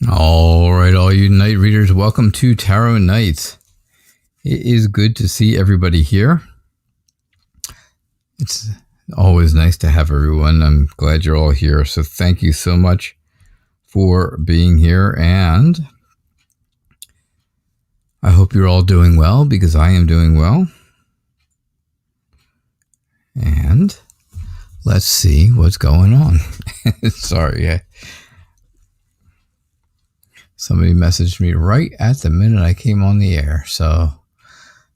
All right, all you night readers, welcome to Tarot Nights. It is good to see everybody here. It's always nice to have everyone. I'm glad you're all here. So thank you so much for being here. And I hope you're all doing well, because I am doing well. And let's see what's going on. Sorry, somebody messaged me right at the minute I came on the air. So,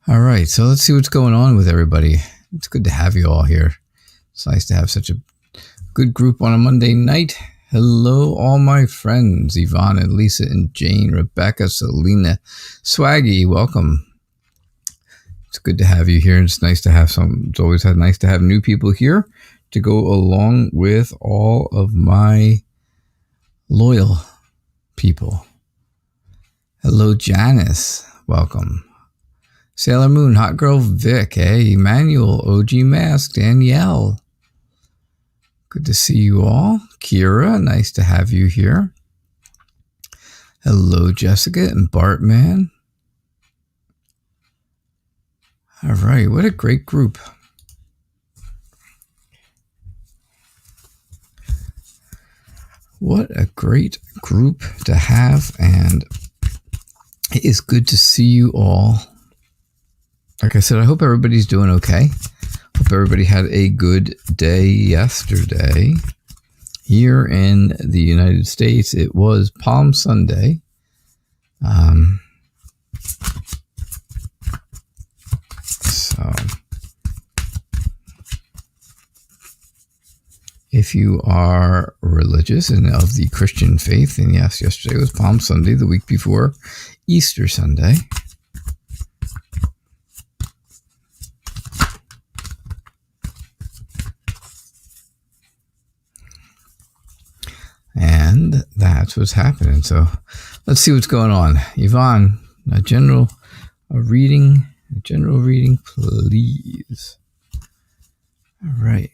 all right. So let's see what's going on with everybody. It's good to have you all here. It's nice to have such a good group on a Monday night. Hello, all my friends. Yvonne and Lisa and Jane, Rebecca, Selena, Swaggy, welcome. It's good to have you here. It's nice to have it's always nice to have new people here to go along with all of my loyal people. Hello, Janice. Welcome. Sailor Moon, Hot Girl Vic, Emmanuel, OG Mask, Danielle. Good to see you all. Kira, nice to have you here. Hello, Jessica and Bartman. All right, what a great group. What a great group to have, and it is good to see you all. Like I said, I hope everybody's doing okay. Hope everybody had a good day yesterday. Here in the United States, it was Palm Sunday. So if you are religious and of the Christian faith, then yes, yesterday was Palm Sunday, the week before Easter Sunday. And that's what's happening. So let's see what's going on. Yvonne, a general reading, please. All right.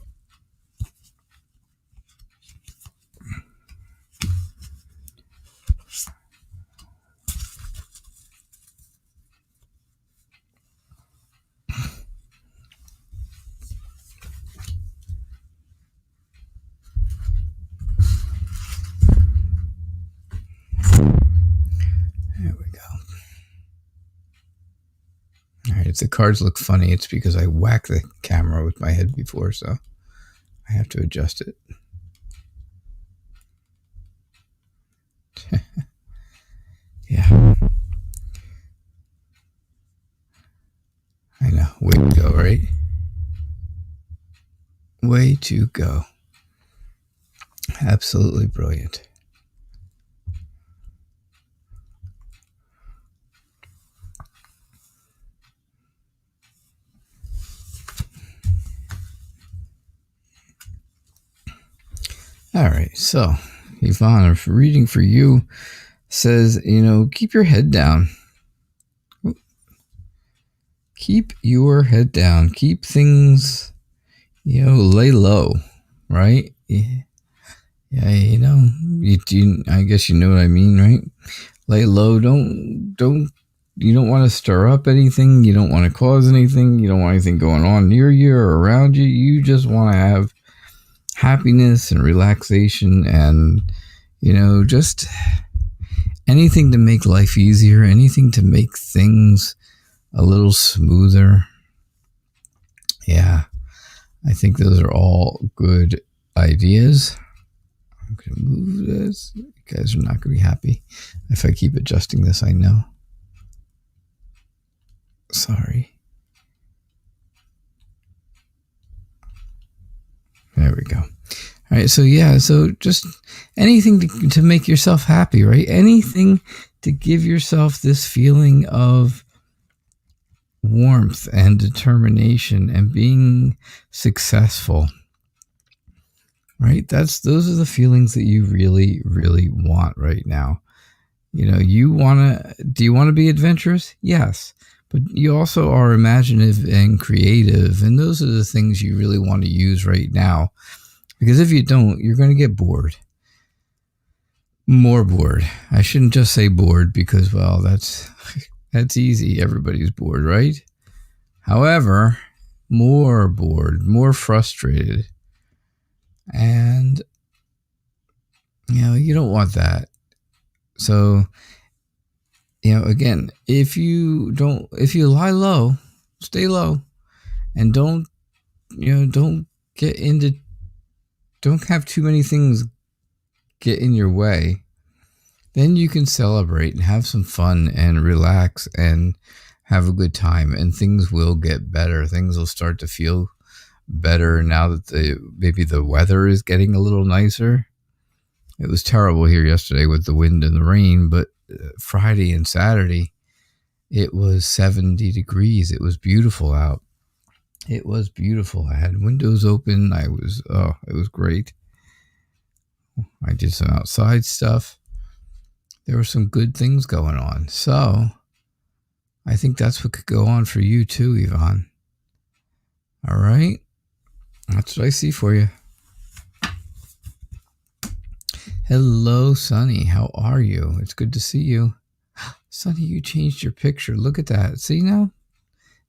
If the cards look funny, it's because I whacked the camera with my head before, so I have to adjust it. Yeah. I know. Way to go, right? Way to go. Absolutely brilliant. All right, so Yvonne, a reading for you says, keep your head down. Keep your head down. Keep things, lay low, right? Yeah, I guess you know what I mean, right? Lay low. You don't want to stir up anything. You don't want to cause anything. You don't want anything going on near you or around you. You just want to have happiness and relaxation and, just anything to make life easier, anything to make things a little smoother. Yeah, I think those are all good ideas. I'm going to move this. You guys are not going to be happy if I keep adjusting this, I know. Sorry. There we go. All right, so just anything to make yourself happy, right? Anything to give yourself this feeling of warmth and determination and being successful, right? Those are the feelings that you really, really want right now. Do you want to be adventurous? Yes. But you also are imaginative and creative, and those are the things you really want to use right now. Because if you don't, you're going to get bored. more bored. I shouldn't just say bored because, well, that's easy. Everybody's bored, right? However, more bored, more frustrated. And, you don't want that. So, again, if you lie low, stay low, and don't have too many things get in your way, then you can celebrate and have some fun and relax and have a good time, and things will get better. Things will start to feel better now that maybe the weather is getting a little nicer. It was terrible here yesterday with the wind and the rain, but Friday and Saturday, it was 70 degrees. It was beautiful out. It was beautiful. I had windows open. It was great. I did some outside stuff. There were some good things going on. So I think that's what could go on for you too, Yvonne. All right. That's what I see for you. Hello, Sunny. How are you? It's good to see you. Sunny, you changed your picture. Look at that. See now?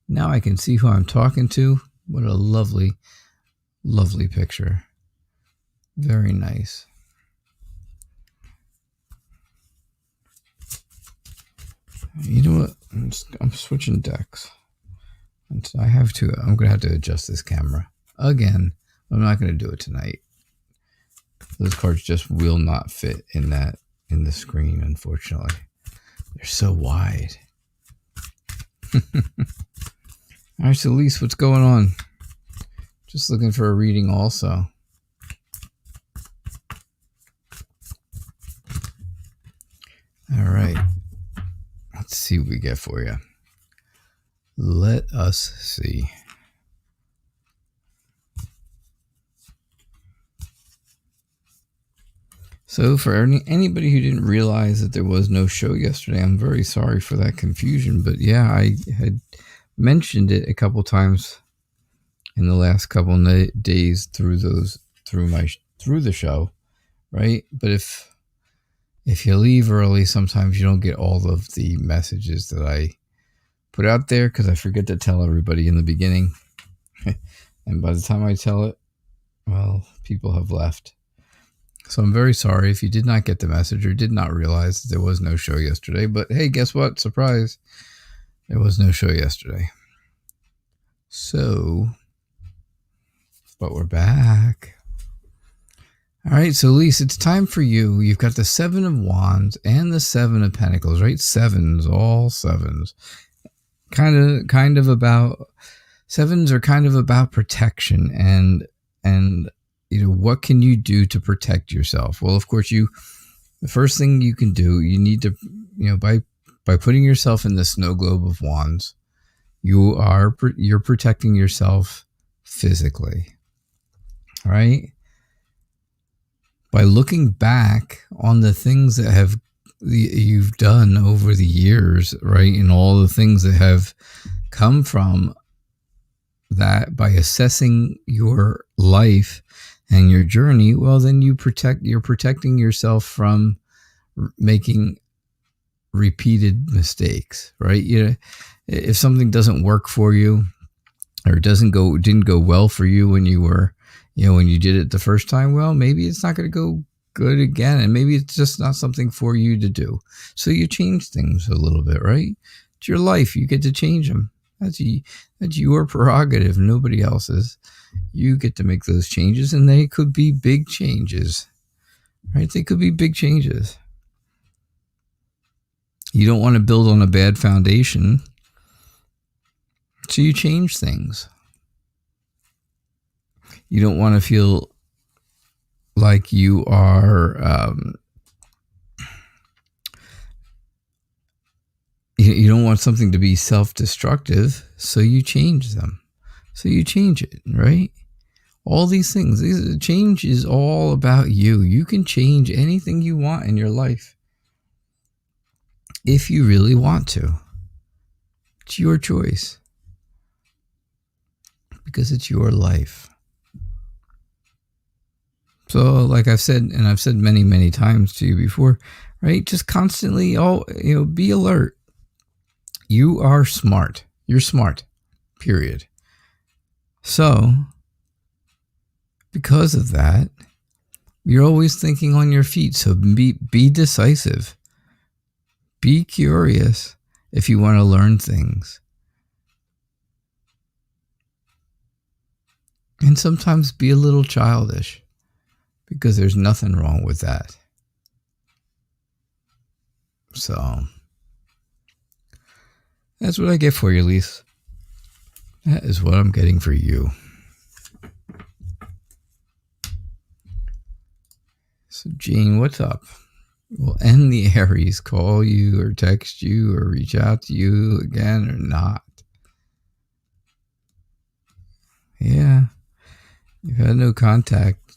Now I can see who I'm talking to. What a lovely, lovely picture. Very nice. You know what? I'm switching decks. I'm going to have to adjust this camera. Again, I'm not going to do it tonight. Those cards just will not fit in the screen, unfortunately. They're so wide. All right, so Lise, what's going on? Just looking for a reading also. All right. Let's see what we get for you. Let us see. So for anybody who didn't realize that there was no show yesterday, I'm very sorry for that confusion. But yeah, I had mentioned it a couple times in the last couple of days through the show, right? But if you leave early, sometimes you don't get all of the messages that I put out there because I forget to tell everybody in the beginning. And by the time I tell it, well, people have left. So I'm very sorry if you did not get the message or did not realize that there was no show yesterday. But hey, guess what? Surprise. There was no show yesterday. But we're back. All right, so Lise, it's time for you. You've got the 7 of Wands and the 7 of Pentacles, right? Sevens, all sevens. Kind of about, sevens are kind of about protection and what can you do to protect yourself? Well, of course, the first thing you can do, you need to, by putting yourself in the snow globe of wands, you're protecting yourself physically, right? By looking back on the things that you've done over the years, right? And all the things that have come from that, by assessing your life and your journey, well, then you're protecting yourself from making repeated mistakes, right? If something doesn't work for you or didn't go well for you when you were, when you did it the first time, well, maybe it's not going to go good again. And maybe it's just not something for you to do. So you change things a little bit, right? It's your life. You get to change them. That's your prerogative, nobody else's. You get to make those changes, and they could be big changes, right? They could be big changes. You don't want to build on a bad foundation, so you change things. You don't want to feel like you are... you don't want something to be self-destructive, so you change them. So you change it, right? All these things. Change is all about you. You can change anything you want in your life if you really want to. It's your choice. Because it's your life. So like I've said, and I've said many, many times to you before, right? Just constantly, be alert. You are smart. You're smart, period. So because of that, you're always thinking on your feet. So be decisive. Be curious if you want to learn things. And sometimes be a little childish, because there's nothing wrong with that. So that's what I get for you, Lise. That is what I'm getting for you. So, Jean, what's up? Will end the Aries call you or text you or reach out to you again or not? Yeah. You've had no contact.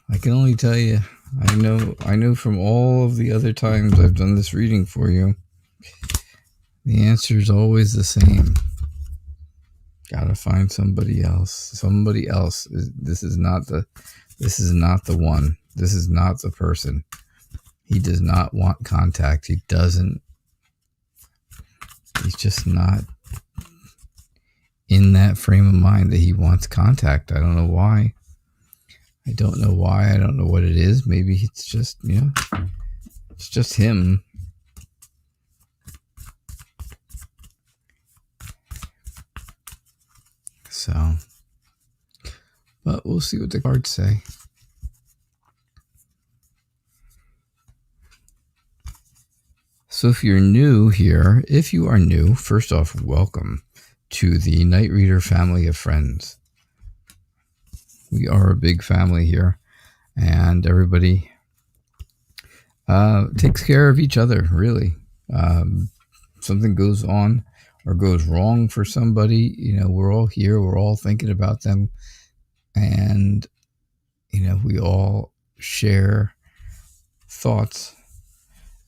I can only tell you, I know from all of the other times I've done this reading for you, the answer is always the same. Gotta find somebody else. Somebody else. This is not the one. This is not the person. He does not want contact. He's just not in that frame of mind that he wants contact. I don't know why. I don't know what it is. Maybe it's just, it's just him. So, but we'll see what the cards say. So if you're new here, if you are new, first off, welcome to the Night Reader family of friends. We are a big family here, and everybody takes care of each other, really. Something goes on or goes wrong for somebody, we're all here, we're all thinking about them, and, we all share thoughts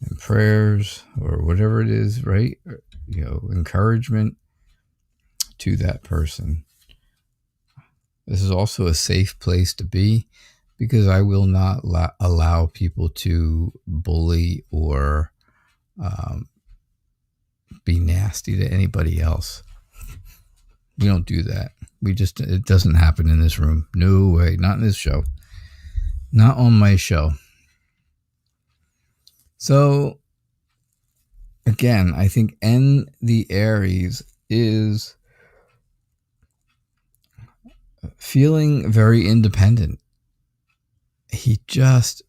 and prayers or whatever it is, right? Encouragement to that person. This is also a safe place to be, because I will not allow people to bully or be nasty to anybody else. We don't do that. It doesn't happen in this room. No way. Not in this show. Not on my show. So, again, I think N the Aries is feeling very independent. He just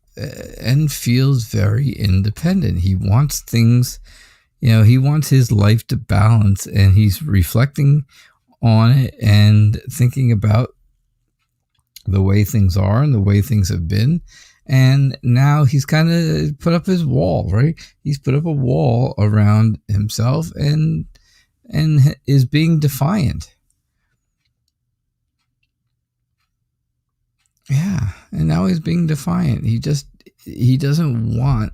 feels very independent. He wants things, he wants his life to balance, and he's reflecting on it and thinking about the way things are and the way things have been. And now he's kind of put up his wall, right? He's put up a wall around himself and is being defiant. Yeah, and now he's being defiant. He doesn't want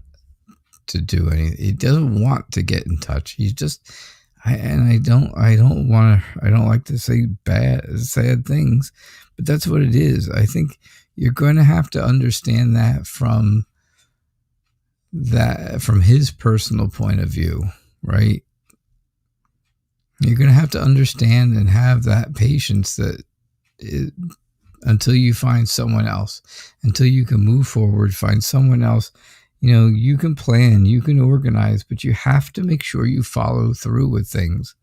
to do anything. He doesn't want to get in touch. He's just, I don't like to say sad things, but that's what it is. I think you're going to have to understand that from his personal point of view, right? You're going to have to understand and have that patience until you find someone else, until you can move forward, find someone else. You can plan, you can organize, but you have to make sure you follow through with things.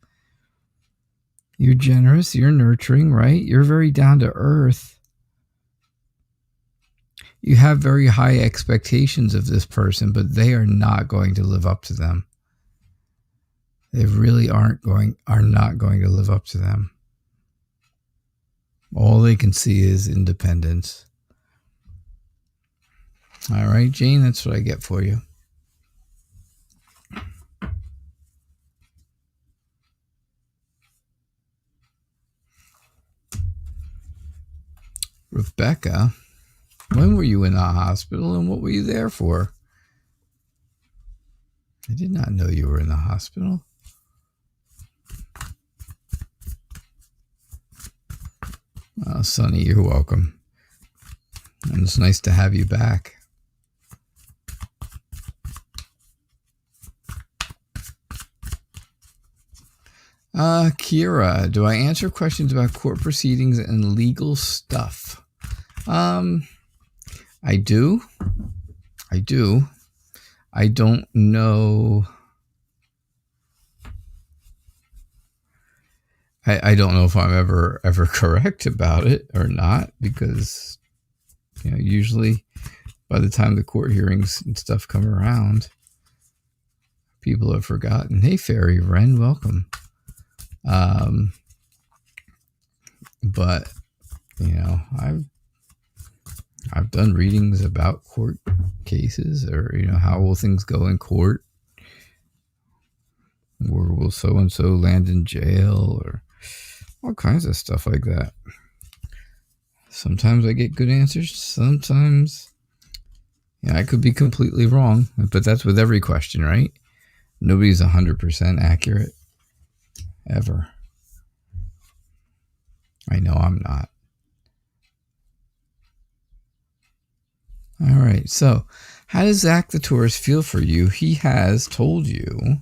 You're generous, you're nurturing, right? You're very down to earth. You have very high expectations of this person, but they are not going to live up to them. They really are not going to live up to them. All they can see is independence. All right, Jane, that's what I get for you. Rebecca, when were you in the hospital and what were you there for? I did not know you were in the hospital. Sonny, you're welcome. And it's nice to have you back. Kira, do I answer questions about court proceedings and legal stuff? I do. I don't know. I don't know if I'm ever correct about it or not, because usually by the time the court hearings and stuff come around, people have forgotten. Hey, Fairy Wren, welcome. But I've done readings about court cases, or how will things go in court, or will so and so land in jail, or all kinds of stuff like that. Sometimes I get good answers. Sometimes I could be completely wrong, but that's with every question, right? Nobody's 100% accurate ever. I know I'm not. All right. So how does Zach the Taurus feel for you? He has told you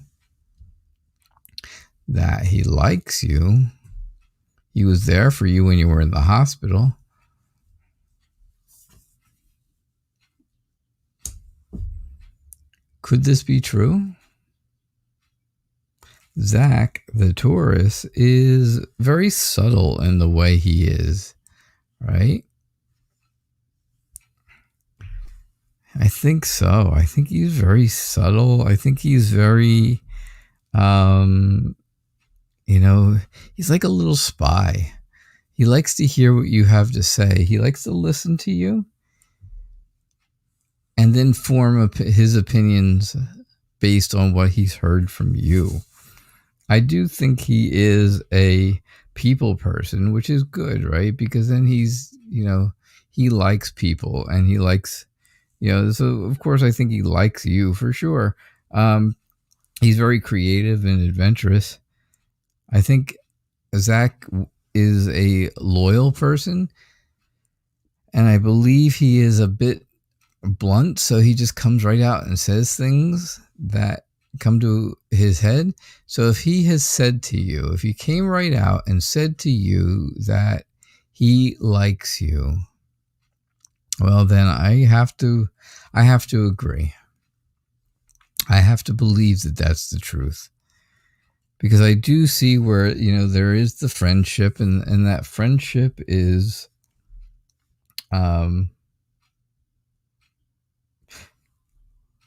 that he likes you. He was there for you when you were in the hospital. Could this be true? Zach the Taurus is very subtle in the way he is, right? I think so. I think he's very subtle. I think he's very, he's like a little spy. He likes to hear what you have to say. He likes to listen to you and then form his opinions based on what he's heard from you. I do think he is a people person, which is good, right? Because then he's, he likes people, and he likes, so of course I think he likes you for sure. He's very creative and adventurous. I think Zach is a loyal person, and I believe he is a bit blunt, so he just comes right out and says things that come to his head. So if he has said to you, if he came right out and said to you that he likes you, well, then I have to agree. I have to believe that that's the truth, because I do see where, there is the friendship, and that friendship is,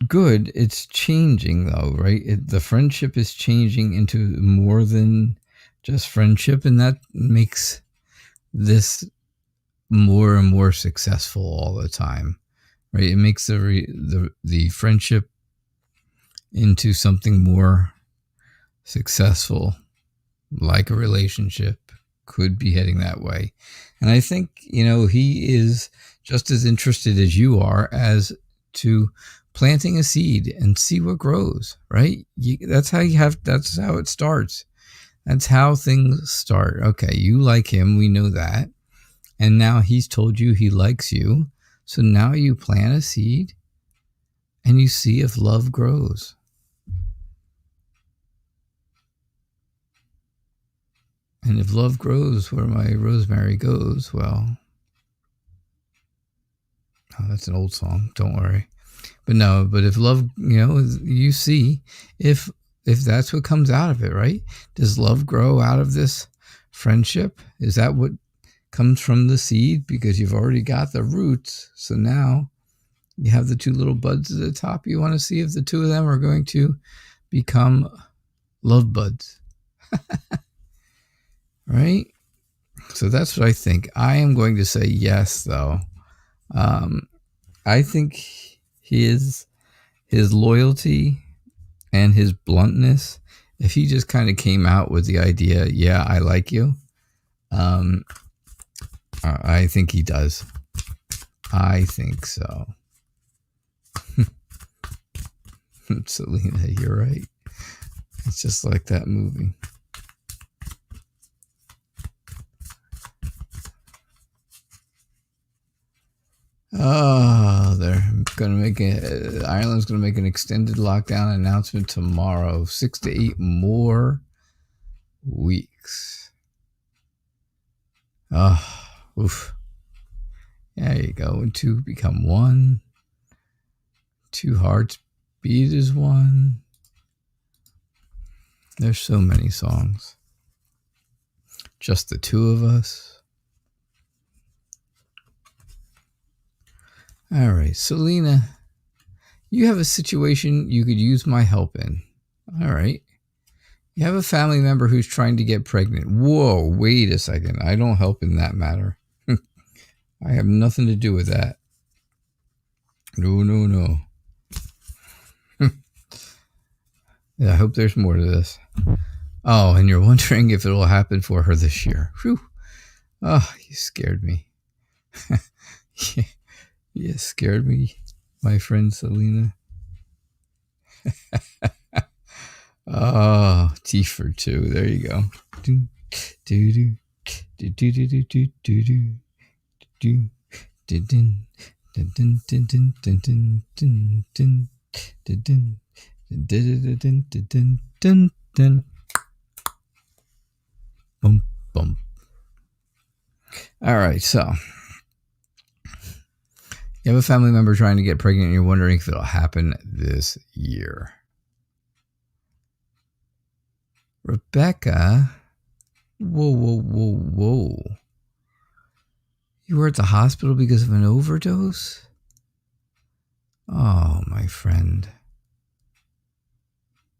good. It's changing though, right? The friendship is changing into more than just friendship, and that makes this more and more successful all the time, right? It makes the friendship into something more successful, like a relationship could be heading that way. And I think, he is just as interested as you are as to planting a seed and see what grows, right? That's how it starts. That's how things start. Okay, you like him, we know that. And now he's told you he likes you. So now you plant a seed and you see if love grows. And if love grows where my rosemary goes, well, that's an old song, don't worry. But if love, you see if that's what comes out of it, right? Does love grow out of this friendship? Is that what comes from the seed? Because you've already got the roots. So now you have the two little buds at the top. You want to see if the two of them are going to become love buds. Right? So that's what I think. I am going to say yes, though. I think his loyalty and his bluntness, if he just kind of came out with the idea, yeah, I like you, I think he does. I think so. Selena, you're right. It's just like that movie. Oh, Ireland's going to make an extended lockdown announcement tomorrow. 6 to 8 more weeks. Oh, oof. There you go. When two become one. Two hearts beat as one. There's so many songs. Just the two of us. All right, Selena, you have a situation you could use my help in. All right. You have a family member who's trying to get pregnant. Whoa, wait a second. I don't help in that matter. I have nothing to do with that. No. Yeah, I hope there's more to this. Oh, and you're wondering if it'll happen for her this year. Whew. Oh, you scared me. You scared me, my friend Selena. Oh, T for 2. There you go. Boom, boom. All right, so you have a family member trying to get pregnant and you're wondering if it'll happen this year. Rebecca, whoa. You were at the hospital because of an overdose? Oh, my friend.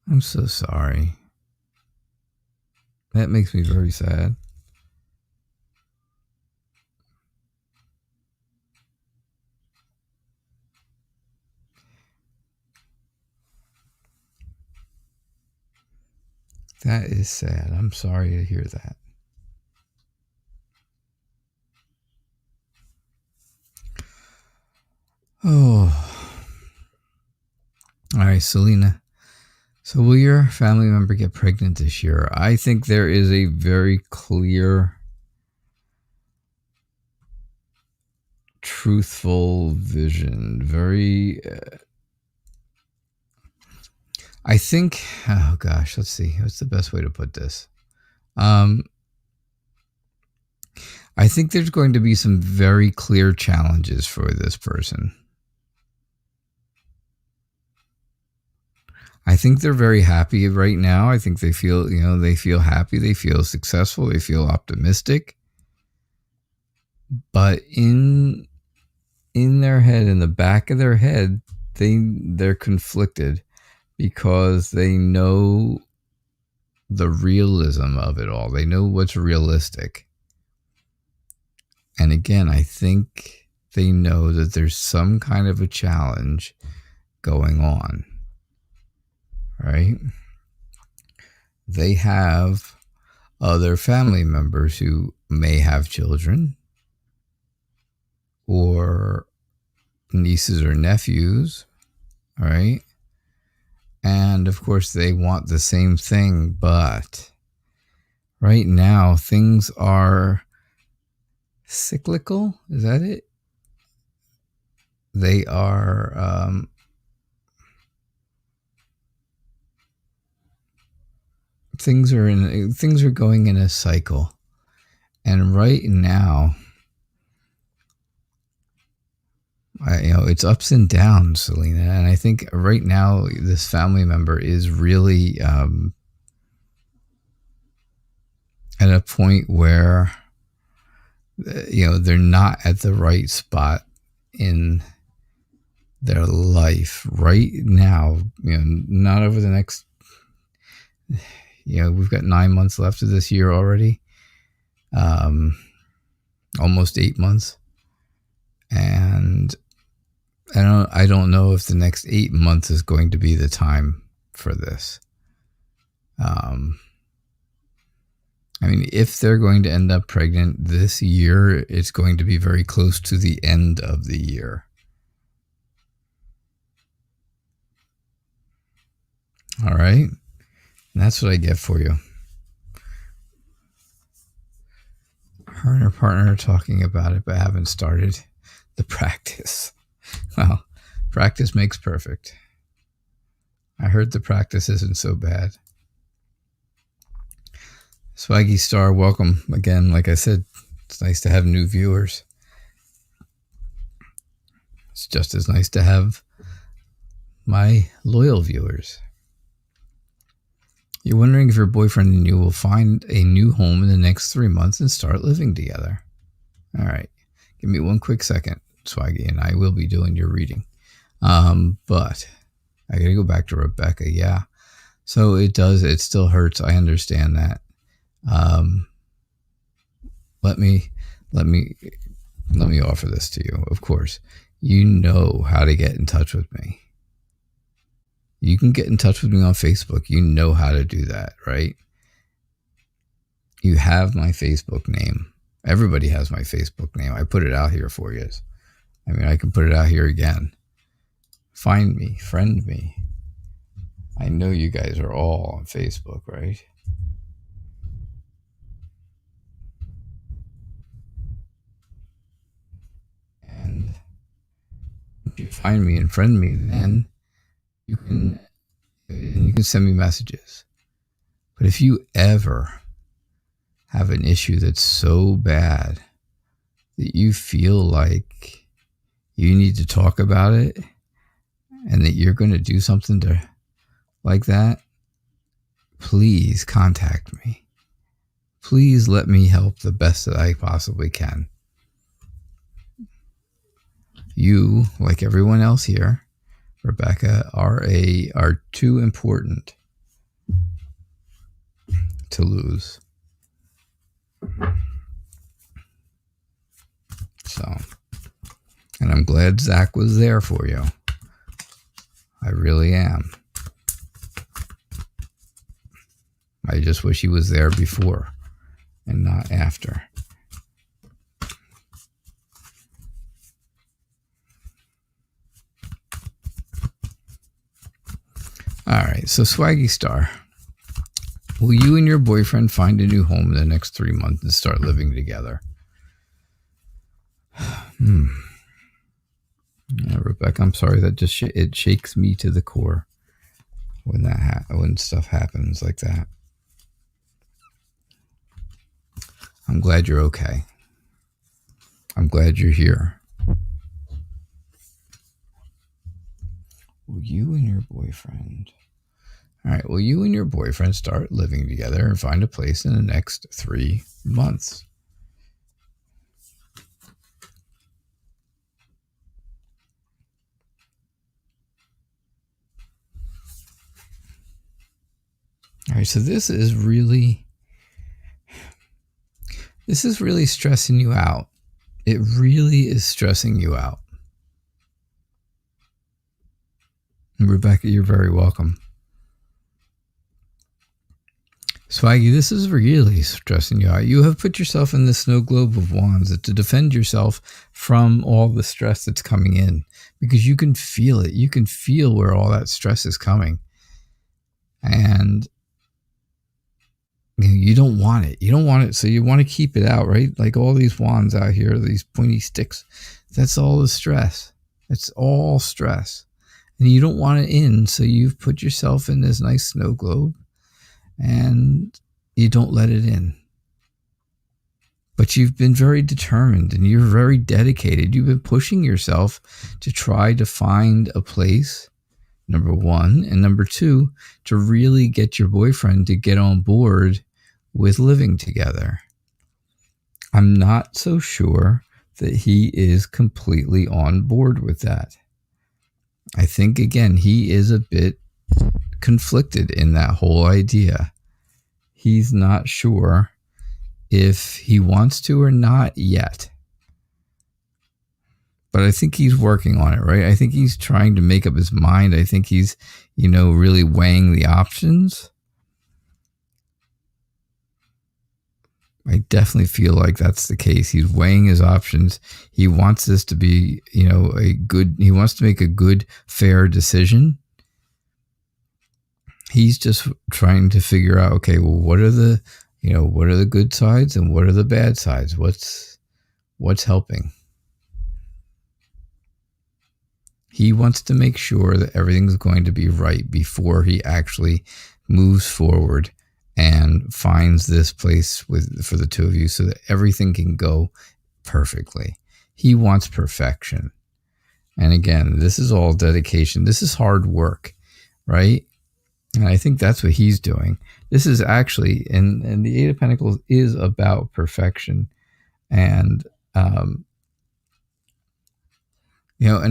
I'm so sorry. That makes me very sad. That is sad. I'm sorry to hear that. Oh. All right, Selena. So will your family member get pregnant this year? I think there is a very clear, truthful vision. Very... I think, oh gosh, let's see. What's the best way to put this? I think there's going to be some very clear challenges for this person. I think they're very happy right now. I think they feel, they feel happy. They feel successful. They feel optimistic. But in their head, in the back of their head, they're conflicted. Because they know the realism of it all. They know what's realistic. And again, I think they know that there's some kind of a challenge going on. Right? They have other family members who may have children. Or nieces or nephews. Right? And of course, they want the same thing, but right now things are cyclical. Is that it? They are things are going in a cycle, and right now, it's ups and downs, Selena. And I think right now this family member is really at a point where, they're not at the right spot in their life right now. Not over the next, we've got 9 months left of this year already. Almost 8 months. And I don't know if the next 8 months is going to be the time for this. If they're going to end up pregnant this year, it's going to be very close to the end of the year. All right. And that's what I get for you. Her and her partner are talking about it, but haven't started. The practice. Well, practice makes perfect. I heard the practice isn't so bad. Swaggy Star, welcome again. Like I said, it's nice to have new viewers. It's just as nice to have my loyal viewers. You're wondering if your boyfriend and you will find a new home in the next 3 months and start living together. All right. Give me one quick second, Swaggy, and I will be doing your reading. But I got to go back to Rebecca. Yeah. So it still hurts. I understand that. Let me offer this to you. Of course, you know how to get in touch with me. You can get in touch with me on Facebook. You know how to do that, right? You have my Facebook name. Everybody has my Facebook name. I put it out here for you. I mean, I can put it out here again. Find me, friend me. I know you guys are all on Facebook, right? And if you find me and friend me, then you can send me messages. But if you ever have an issue that's so bad that you feel like you need to talk about it and that you're going to do something like that, please contact me. Please let me help the best that I possibly can. You, like everyone else here, Rebecca, are too important to lose. So, and I'm glad Zach was there for you. I really am. I just wish he was there before and not after. All right, so Swaggy Star, will you and your boyfriend find a new home in the next 3 months and start living together? Yeah, Rebecca, I'm sorry, that just it shakes me to the core when when stuff happens like that. I'm glad you're okay. I'm glad you're here. Will you and your boyfriend... All right, will you and your boyfriend start living together and find a place in the next 3 months? All right, so this is really stressing you out. It really is stressing you out. And Rebecca, you're very welcome. Swaggy, this is really stressing you out. You have put yourself in the snow globe of wands to defend yourself from all the stress that's coming in, because you can feel it. You can feel where all that stress is coming. And you don't want it. You don't want it, so you want to keep it out, right? Like all these wands out here, these pointy sticks. That's all the stress. It's all stress. And you don't want it in, so you've put yourself in this nice snow globe and you don't let it in. But you've been very determined and you're very dedicated. You've been pushing yourself to try to find a place, number one, and number two, to really get your boyfriend to get on board with living together. I'm not so sure that he is completely on board with that. I think, again, he is a bit conflicted in that whole idea. He's not sure if he wants to or not yet. But I think he's working on it, right? I think he's trying to make up his mind. I think he's, really weighing the options. I definitely feel like that's the case. He's weighing his options. He wants this to be, he wants to make a good, fair decision. He's just trying to figure out, okay, well, what are the good sides and what are the bad sides? What's helping? He wants to make sure that everything's going to be right before he actually moves forward and finds this place for the two of you so that everything can go perfectly. He wants perfection. And again, this is all dedication. This is hard work, right? And I think that's what he's doing. This is actually, and the Eight of Pentacles is about perfection. And, and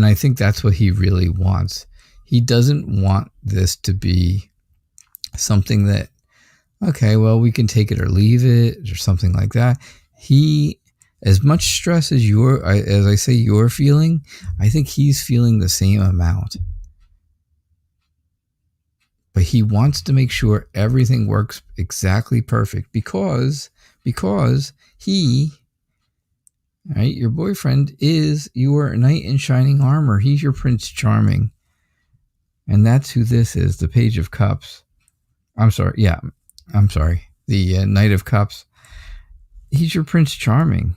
I think that's what he really wants. He doesn't want this to be something that, okay, well, we can take it or leave it or something like that. He, as much stress as I say you're feeling, I think he's feeling the same amount. But he wants to make sure everything works exactly perfect because he, right, your boyfriend is your knight in shining armor. He's your Prince Charming. And that's who this is, the Page of Cups. The Knight of Cups. He's your Prince Charming.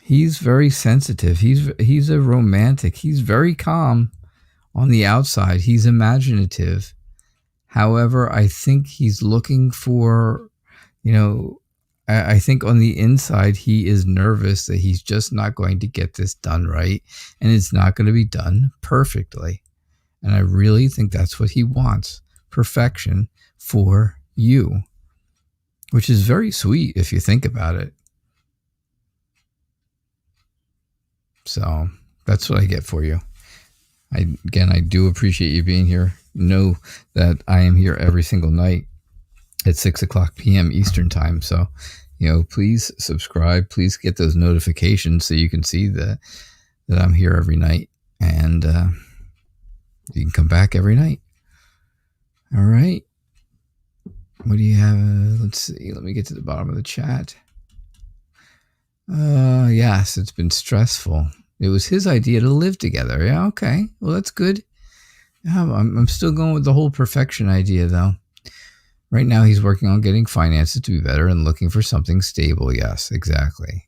He's very sensitive. He's a romantic. He's very calm on the outside. He's imaginative. However, I think he's looking for, I think on the inside, he is nervous that he's just not going to get this done right. And it's not going to be done perfectly. And I really think that's what he wants. Perfection for you. Which is very sweet if you think about it. So that's what I get for you. I do appreciate you being here. Know that I am here every single night at 6:00 p.m. Eastern time. So, please subscribe. Please get those notifications so you can see that I'm here every night. And you can come back every night. All right. What do you have? Let's see. Let me get to the bottom of the chat. Yes, it's been stressful. It was his idea to live together. Yeah, okay. Well, that's good. I'm still going with the whole perfection idea, though. Right now, he's working on getting finances to be better and looking for something stable. Yes, exactly.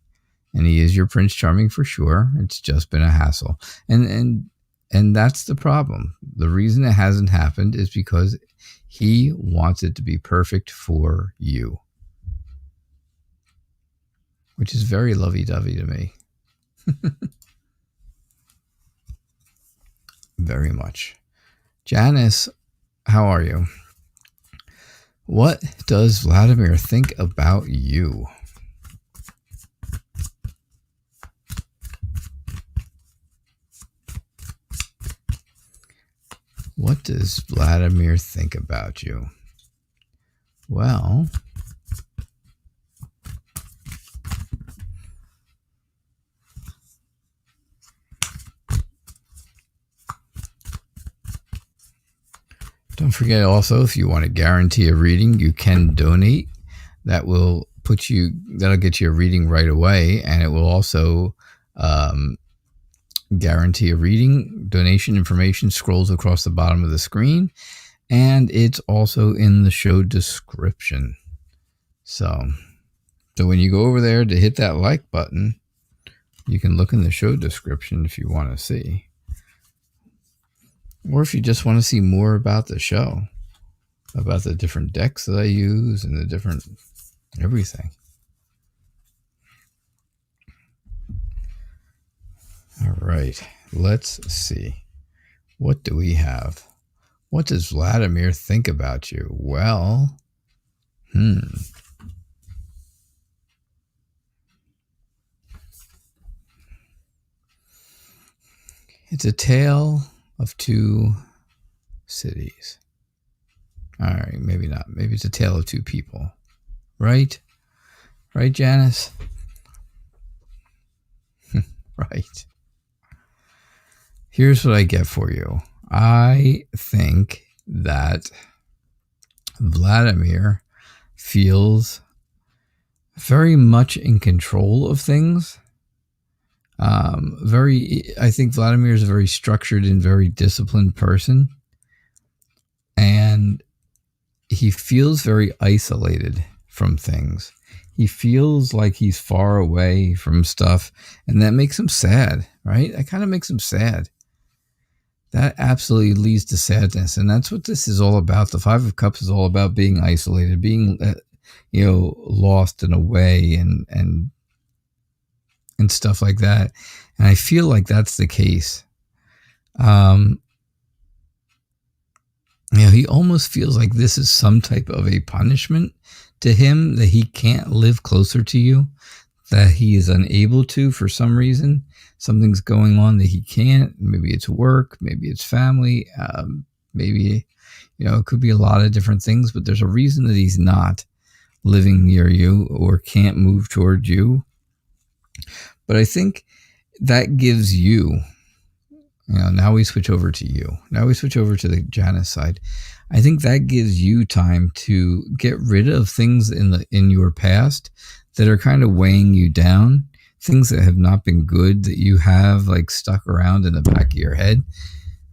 And he is your Prince Charming for sure. It's just been a hassle. And that's the problem. The reason it hasn't happened is because he wants it to be perfect for you. Which is very lovey-dovey to me. Very much. Janice, how are you? What does Vladimir think about you? What does Vladimir think about you? Well, don't forget also, if you want to guarantee a reading, you can donate. That'll get you a reading right away, and it will also guarantee a reading. Donation information scrolls across the bottom of the screen, and it's also in the show description. So when you go over there to hit that like button, you can look in the show description if you want to see. Or if you just want to see more about the show, about the different decks that I use and the different everything. All right, let's see. What do we have? What does Vladimir think about you? Well, it's a tale of two cities. All right, maybe not. Maybe it's a tale of two people. Right? Right, Janice? Right. Here's what I get for you. I think that Vladimir feels very much in control of things. I think Vladimir is a very structured and very disciplined person. And he feels very isolated from things. He feels like he's far away from stuff, and that makes him sad, right? That kind of makes him sad. That absolutely leads to sadness, and that's what this is all about. The Five of Cups is all about being isolated, being, lost and away, and stuff like that. And I feel like that's the case. He almost feels like this is some type of a punishment to him, that he can't live closer to you, that he is unable to for some reason. Something's going on that he can't. Maybe it's work, maybe it's family, maybe, it could be a lot of different things, but there's a reason that he's not living near you or can't move toward you. But I think that gives you, now we switch over to you. Now we switch over to the Janice side. I think that gives you time to get rid of things in your past that are kind of weighing you down, things that have not been good that you have like stuck around in the back of your head,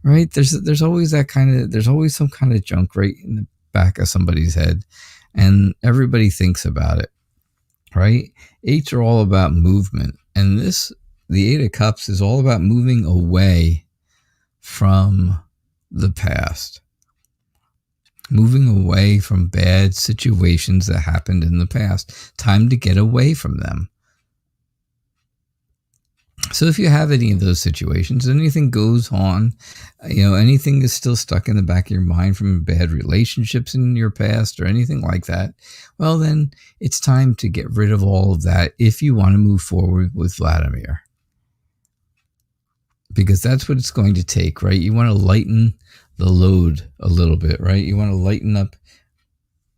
right? There's always there's always some kind of junk right in the back of somebody's head, and everybody thinks about it, right? Eights are all about movement, and the Eight of Cups is all about moving away from the past, moving away from bad situations that happened in the past. Time to get away from them. So if you have any of those situations, anything goes on, anything is still stuck in the back of your mind from bad relationships in your past or anything like that, well, then it's time to get rid of all of that if you want to move forward with Vladimir. Because that's what it's going to take, right? You want to lighten the load a little bit, right? You want to lighten up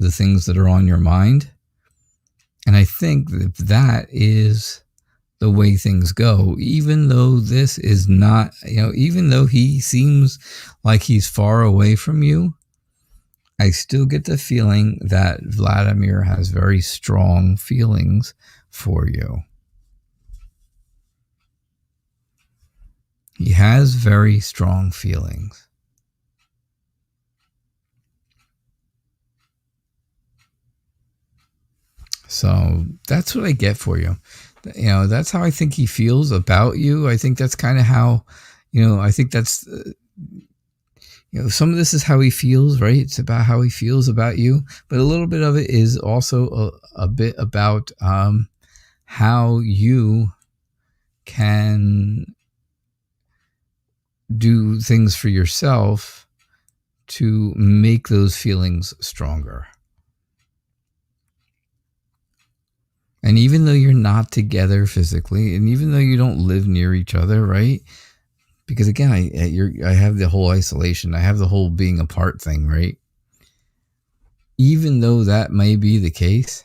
the things that are on your mind. And I think that is the way things go, even though this is not, even though he seems like he's far away from you, I still get the feeling that Vladimir has very strong feelings for you. He has very strong feelings. So that's what I get for you. That's how I think he feels about you. I think that's kind of how, I think that's, some of this is how he feels, right? It's about how he feels about you. But a little bit of it is also a bit about how you can do things for yourself to make those feelings stronger. And even though you're not together physically, and even though you don't live near each other, right? Because again, I have the whole isolation. I have the whole being apart thing, right? Even though that may be the case,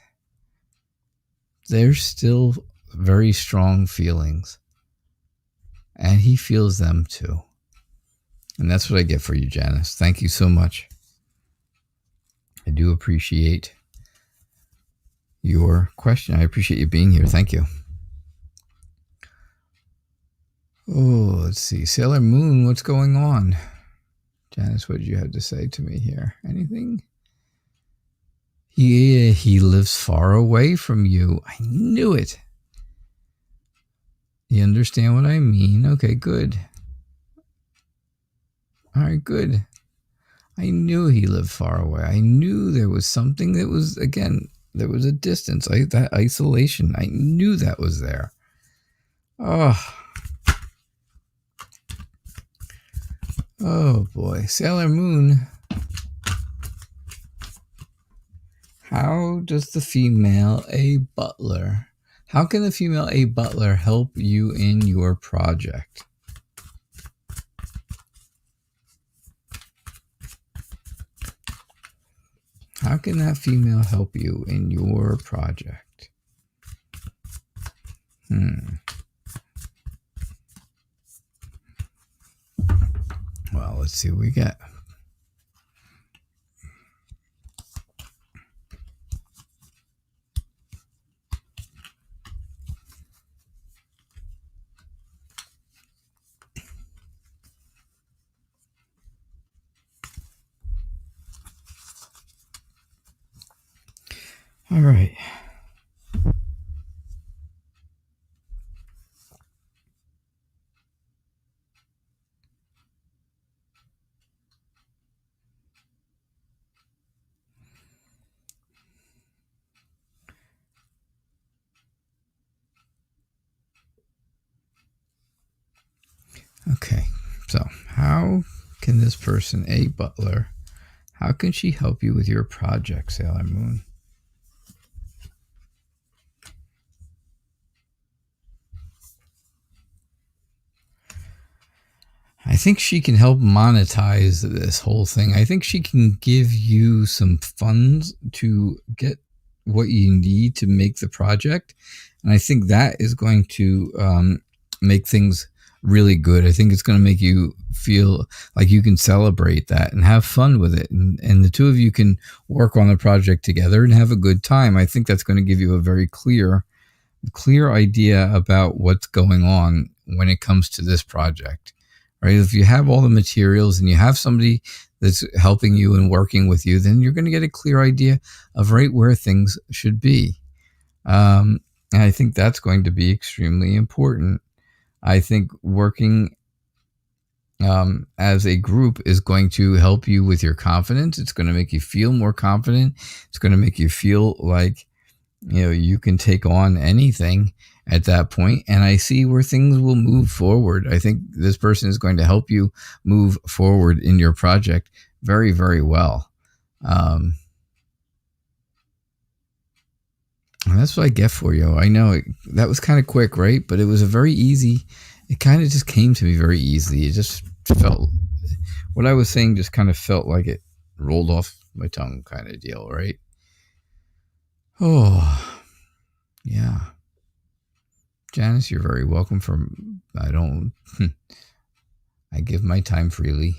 there's still very strong feelings. And he feels them too. And that's what I get for you, Janice. Thank you so much. I do appreciate your question. I appreciate you being here. Thank you. Oh, let's see. Sailor Moon, what's going on? Janice, what did you have to say to me here? Anything? Yeah, he lives far away from you. I knew it. You understand what I mean? Okay, good. All right, good. I knew he lived far away. I knew there was something that was, again, there was a distance, that isolation. I knew that was there. Oh boy. Sailor Moon. How does the female A butler, how can the female A butler help you in your project? How can that female help you in your project? Well, let's see what we get. All right. Okay, so how can this person, A. Butler, how can she help you with your project, Sailor Moon? I think she can help monetize this whole thing. I think she can give you some funds to get what you need to make the project. And I think that is going to make things really good. I think it's going to make you feel like you can celebrate that and have fun with it. And the two of you can work on the project together and have a good time. I think that's going to give you a very clear idea about what's going on when it comes to this project. Right? If you have all the materials and you have somebody that's helping you and working with you, then you're going to get a clear idea of right where things should be. And I think that's going to be extremely important. I think working as a group is going to help you with your confidence. It's going to make you feel more confident. It's going to make you feel like, you can take on anything at that point. And I see where things will move forward. I think this person is going to help you move forward in your project very, very well. And that's what I get for you. I know that was kind of quick, right? But it was a very easy, it kind of just came to me very easily. It just felt, what I was saying just kind of felt like it rolled off my tongue kind of deal, right? Oh, yeah. Janice, you're very welcome I give my time freely.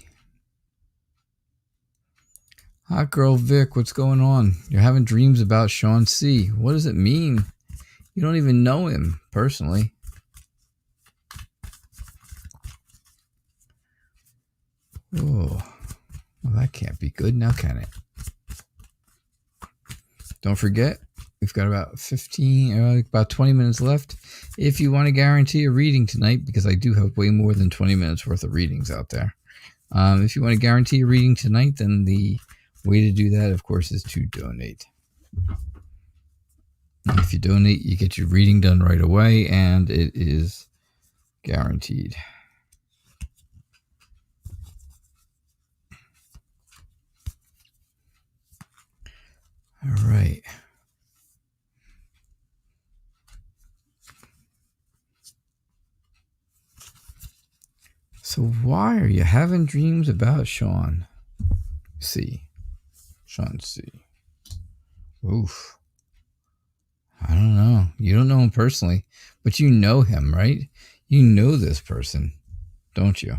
Hot girl Vic, what's going on? You're having dreams about Sean C. What does it mean? You don't even know him personally. Oh, well, that can't be good now, can it? Don't forget, we've got about 20 minutes left. If you want to guarantee a reading tonight, because I do have way more than 20 minutes worth of readings out there. If you want to guarantee a reading tonight, then the way to do that, of course, is to donate. If you donate, you get your reading done right away, and it is guaranteed. All right. So why are you having dreams about Sean C? Sean C. Oof. I don't know. You don't know him personally, but you know him, right? You know this person, don't you?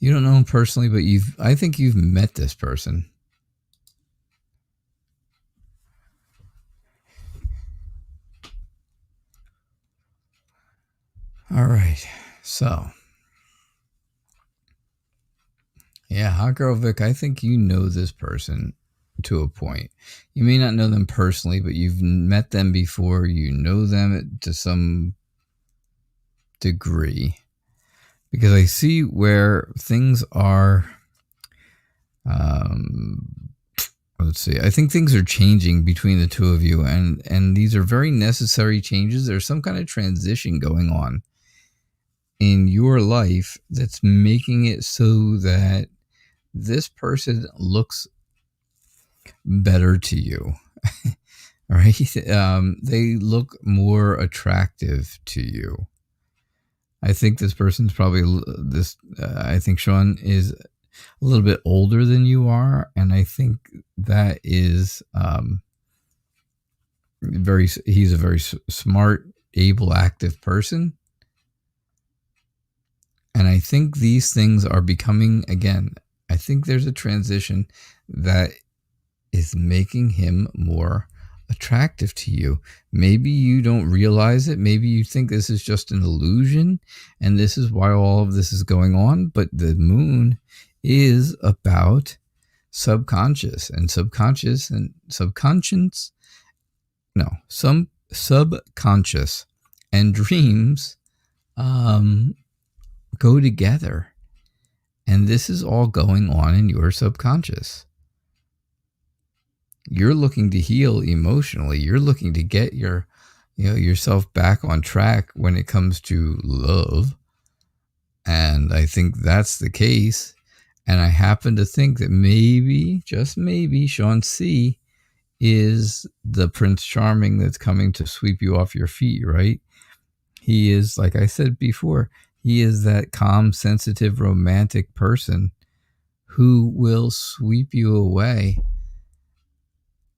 You don't know him personally, but I think you've met this person. All right. So, yeah, Hot Girl Vic, I think you know this person to a point. You may not know them personally, but you've met them before. You know them to some degree. Because I see where things are, let's see. I think things are changing between the two of you, and these are very necessary changes. There's some kind of transition going on in your life that's making it so that this person looks better to you. Right? They look more attractive to you. I think this person's probably I think Sean is a little bit older than you are, and I think that is he's a very smart, able, active person. And I think these things are becoming, again, I think there's a transition that is making him more attractive to you. Maybe you don't realize it. Maybe you think this is just an illusion and this is why all of this is going on. But the moon is about subconscious and subconscious and subconscious. No, some subconscious and dreams go together. And this is all going on in your subconscious. You're looking to heal emotionally. You're looking to get yourself back on track when it comes to love. And I think that's the case. And I happen to think that maybe, just maybe, Sean C. is the Prince Charming that's coming to sweep you off your feet, right? He is, like I said before, he is that calm, sensitive, romantic person who will sweep you away.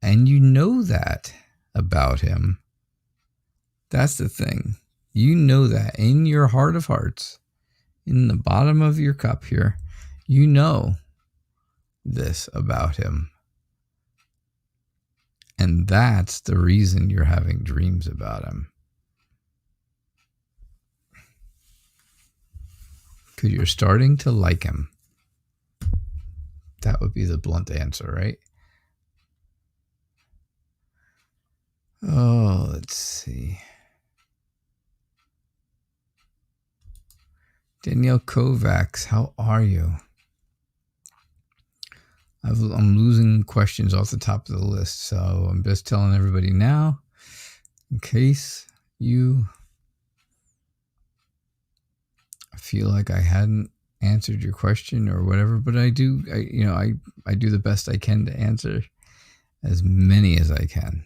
And you know that about him. That's the thing. You know that in your heart of hearts, in the bottom of your cup here, you know this about him. And that's the reason you're having dreams about him. Because you're starting to like him. That would be the blunt answer, right? Oh, let's see. Danielle Kovacs, how are you? I'm losing questions off the top of the list, so I'm just telling everybody now, in case you feel like I hadn't answered your question or whatever, but I do the best I can to answer as many as I can.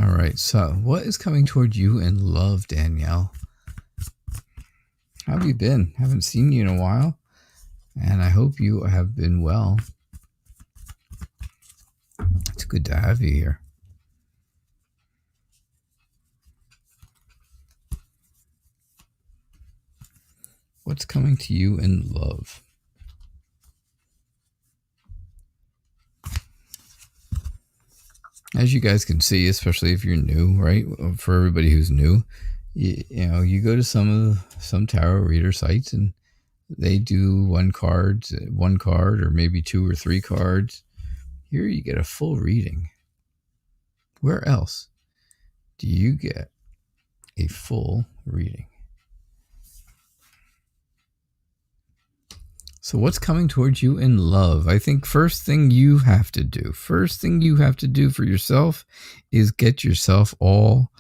All right, so what is coming toward you in love, Danielle? How have you been? Haven't seen you in a while, and I hope you have been well. It's good to have you here. What's coming to you in love? As you guys can see, especially if you're new, right? For everybody who's new, you go to some tarot reader sites and they do one card or maybe 2 or 3 cards. Here you get a full reading. Where else do you get a full reading? So what's coming towards you in love? I think first thing you have to do for yourself is get yourself all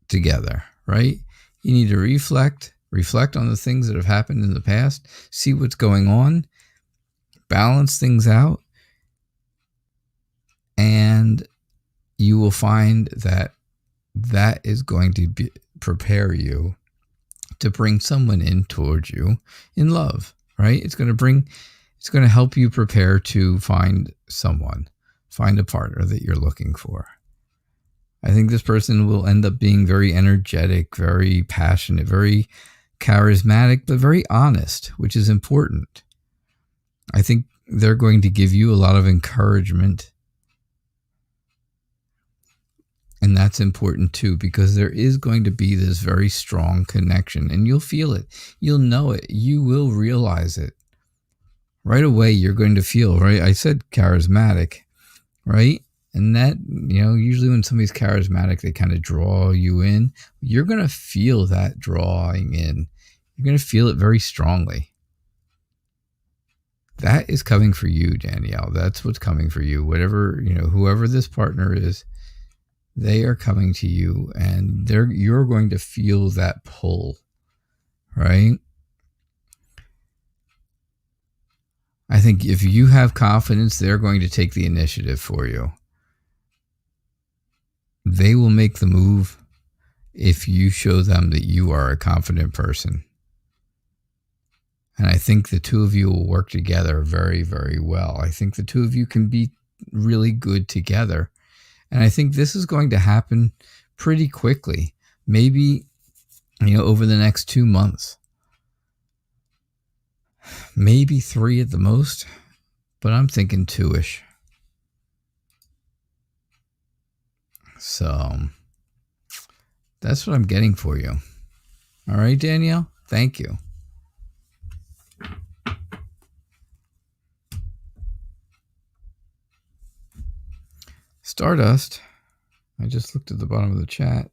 together, right? You need to reflect on the things that have happened in the past, see what's going on, balance things out, and you will find that is going to prepare you to bring someone in towards you in love, right? It's going to help you prepare to find a partner that you're looking for. I think this person will end up being very energetic, very passionate, very charismatic, but very honest, which is important. I think they're going to give you a lot of encouragement. And that's important too, because there is going to be this very strong connection and you'll feel it. You'll know it. You will realize it. Right away, you're going to feel, right? I said charismatic, right? And that, usually when somebody's charismatic, they kind of draw you in. You're going to feel that drawing in. You're going to feel it very strongly. That is coming for you, Danielle. That's what's coming for you. Whatever, whoever this partner is, they are coming to you and you're going to feel that pull, right? I think if you have confidence, they're going to take the initiative for you. They will make the move if you show them that you are a confident person. And I think the two of you will work together very, very well. I think the two of you can be really good together. And I think this is going to happen pretty quickly, maybe, over the next 2 months. Maybe 3 at the most, but I'm thinking 2-ish. So that's what I'm getting for you. All right, Danielle? Thank you. Stardust. I just looked at the bottom of the chat.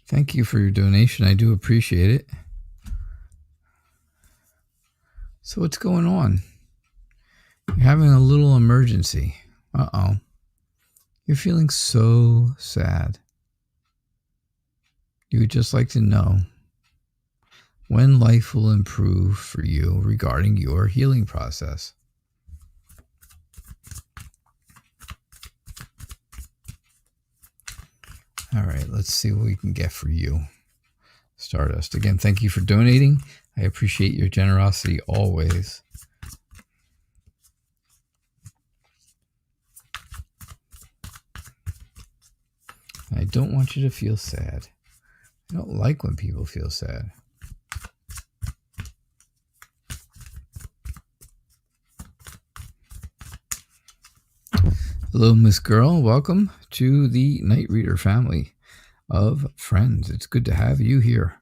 Thank you for your donation. I do appreciate it. So what's going on? You're having a little emergency. Uh-oh. You're feeling so sad. You would just like to know when life will improve for you regarding your healing process. All right, let's see what we can get for you, Stardust. Again, thank you for donating. I appreciate your generosity always. I don't want you to feel sad. I don't like when people feel sad. Hello, Miss Girl. Welcome to the Night Reader family of friends. It's good to have you here.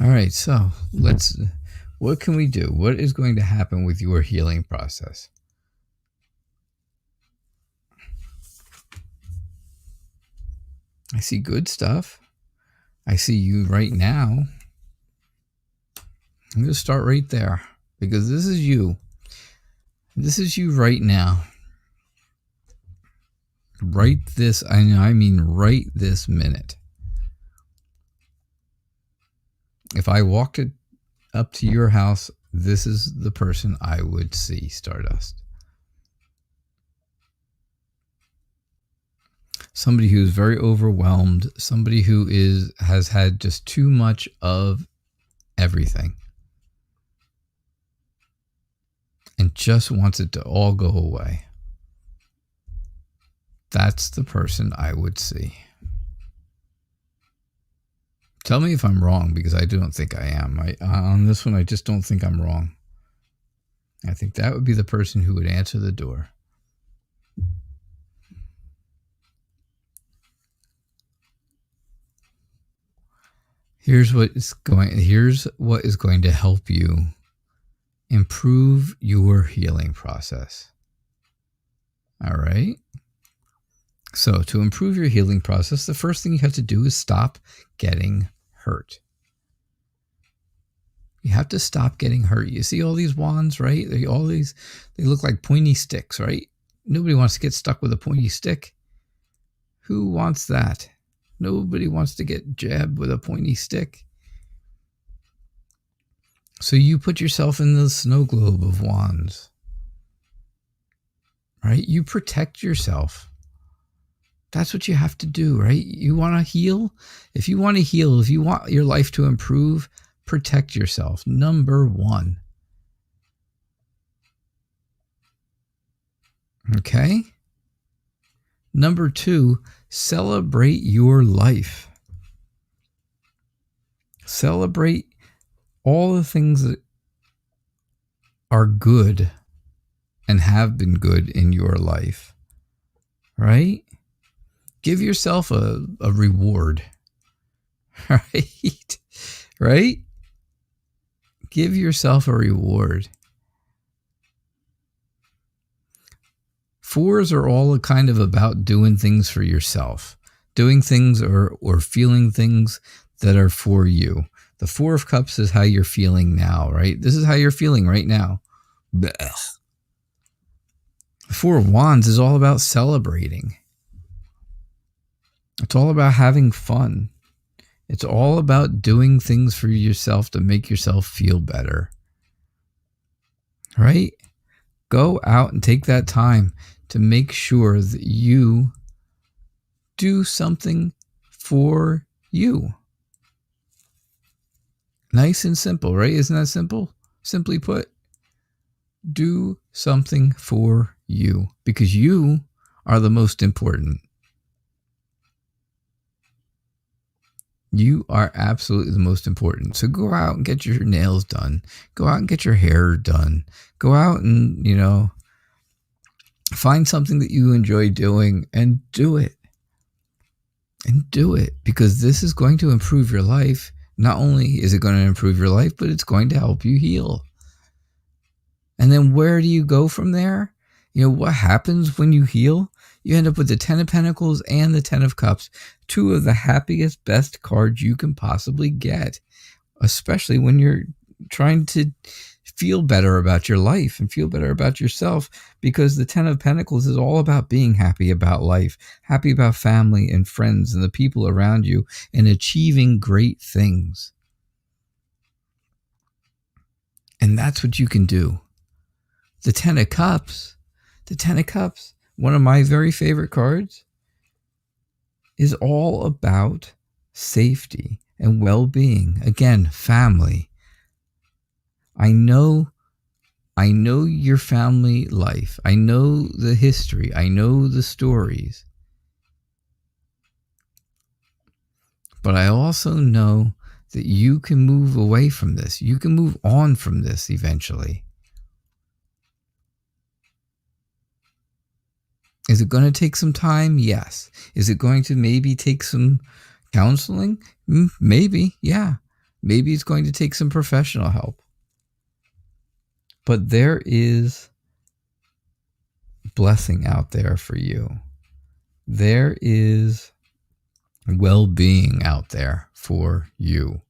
All right, so what can we do? What is going to happen with your healing process? I see good stuff. I see you right now. I'm going to start right there because this is you. This is you right now. Right this, I mean right this minute. If I walked up to your house, this is the person I would see, Stardust. Somebody who's very overwhelmed, somebody who has had just too much of everything and just wants it to all go away. That's the person I would see. Tell me if I'm wrong, because I don't think I am. On this one, I just don't think I'm wrong. I think that would be the person who would answer the door. Here's what is going to help you improve your healing process. All right? So to improve your healing process, the first thing you have to do is stop getting hurt. You have to stop getting hurt. You see all these wands, right? They look like pointy sticks, right? Nobody wants to get stuck with a pointy stick. Who wants that? Nobody wants to get jabbed with a pointy stick. So you put yourself in the snow globe of wands, right? You protect yourself. That's what you have to do, right? You want to heal? If you want to heal, if you want your life to improve, protect yourself. Number 1. Okay? Number 2, celebrate your life. Celebrate all the things that are good and have been good in your life, right? Give yourself a reward, right? Right? Give yourself a reward. 4s are all kind of about doing things for yourself, doing things or feeling things that are for you. The 4 of Cups is how you're feeling now, right? This is how you're feeling right now. Blech. The 4 of Wands is all about celebrating. It's all about having fun. It's all about doing things for yourself to make yourself feel better. Right? Go out and take that time to make sure that you do something for you. Nice and simple, right? Isn't that simple? Simply put, do something for you because you are the most important. You are absolutely the most important. So go out and get your nails done. Go out and get your hair done. Go out and, find something that you enjoy doing and do it. And do it because this is going to improve your life. Not only is it going to improve your life, but it's going to help you heal. And then where do you go from there? What happens when you heal? You end up with the 10 of Pentacles and the 10 of Cups, two of the happiest, best cards you can possibly get, especially when you're trying to feel better about your life and feel better about yourself, because the 10 of Pentacles is all about being happy about life, happy about family and friends and the people around you, and achieving great things. And that's what you can do. The 10 of Cups, one of my very favorite cards, is all about safety and well-being. Again, family. I know your family life. I know the history. I know the stories. But I also know that you can move away from this. You can move on from this eventually. Is it going to take some time? Yes. Is it going to maybe take some counseling? Maybe, yeah. Maybe it's going to take some professional help. But there is blessing out there for you. There is well-being out there for you.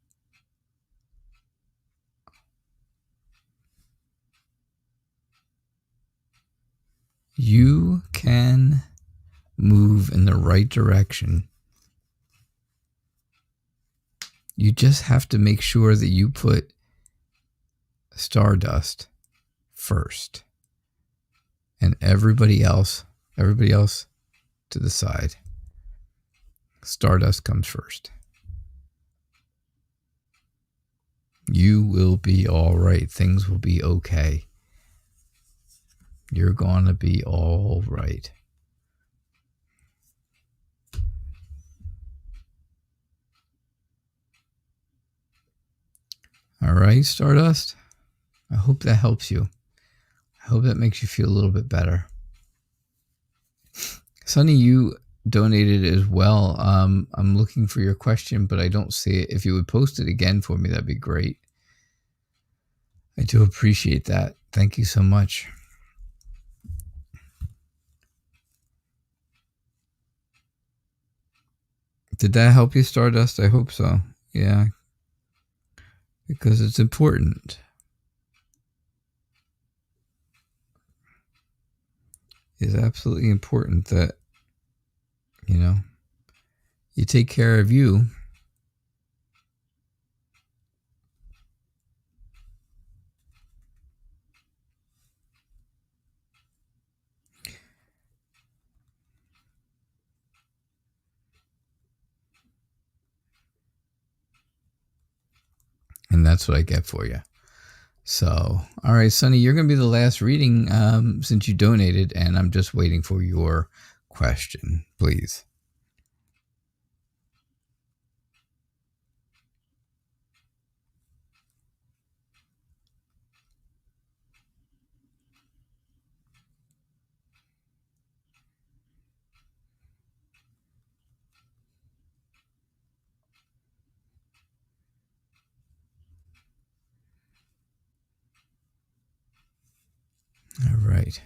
You can move in the right direction. You just have to make sure that you put Stardust first and everybody else to the side. Stardust comes first. You will be all right. Things will be okay. You're going to be all right. All right, Stardust. I hope that helps you. I hope that makes you feel a little bit better. Sunny, you donated as well. I'm looking for your question, but I don't see it. If you would post it again for me, that'd be great. I do appreciate that. Thank you so much. Did that help you, Stardust? I hope so. Yeah. Because it's important. It's absolutely important that, you take care of you. And that's what I get for you. So, all right, Sunny, you're going to be the last reading since you donated, and I'm just waiting for your question, please. All right.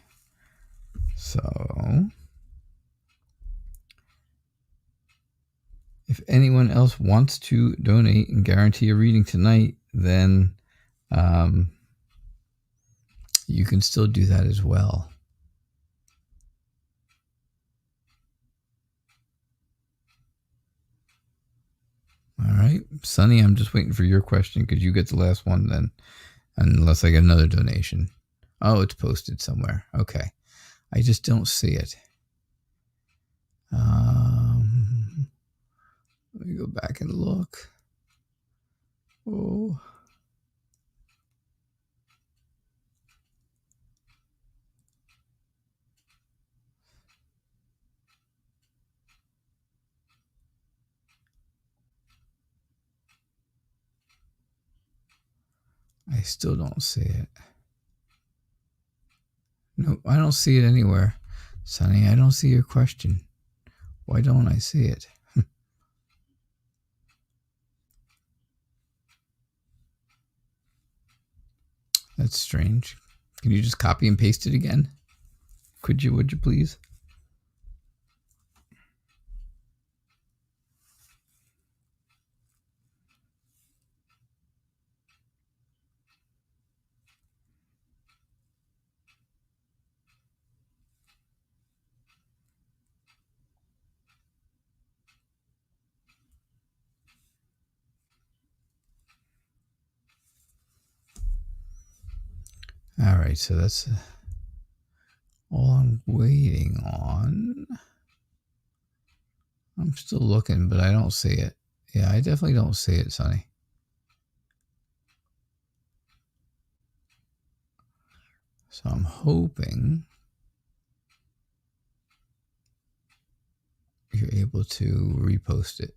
So, if anyone else wants to donate and guarantee a reading tonight, then you can still do that as well. All right. Sunny, I'm just waiting for your question because you get the last one then, unless I get another donation. Oh, it's posted somewhere. Okay. I just don't see it. Let me go back and look. Oh. I still don't see it. Nope, I don't see it anywhere. Sonny, I don't see your question. Why don't I see it? That's strange. Can you just copy and paste it again? Would you please? All right, so that's all I'm waiting on. I'm still looking, but I don't see it. Yeah, I definitely don't see it, Sonny. So I'm hoping you're able to repost it.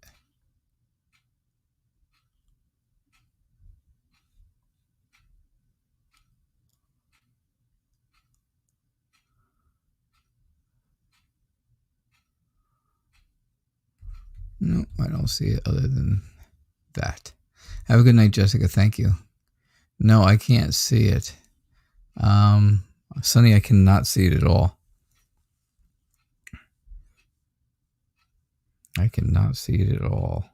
Nope, I don't see it other than that. Have a good night, Jessica. Thank you. No, I can't see it. Sonny, I cannot see it at all. I cannot see it at all.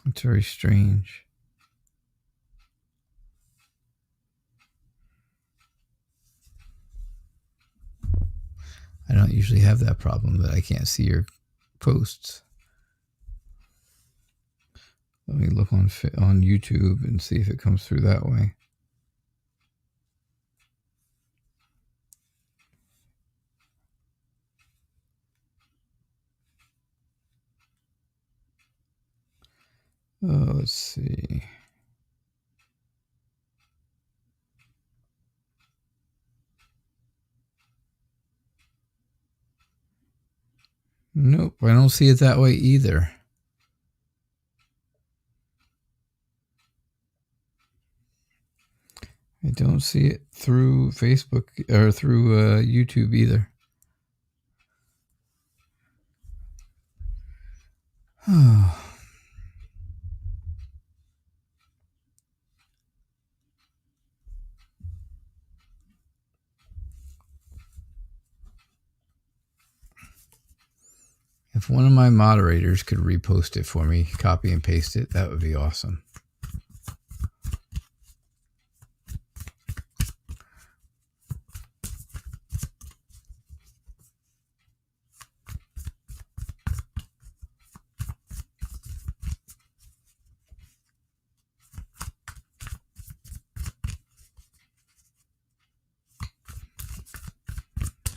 It's very strange. I don't usually have that problem that I can't see your posts. Let me look on YouTube and see if it comes through that way. Oh, let's see. Nope, I don't see it that way either. I don't see it through Facebook or through YouTube either. Oh. If one of my moderators could repost it for me, copy and paste it, that would be awesome.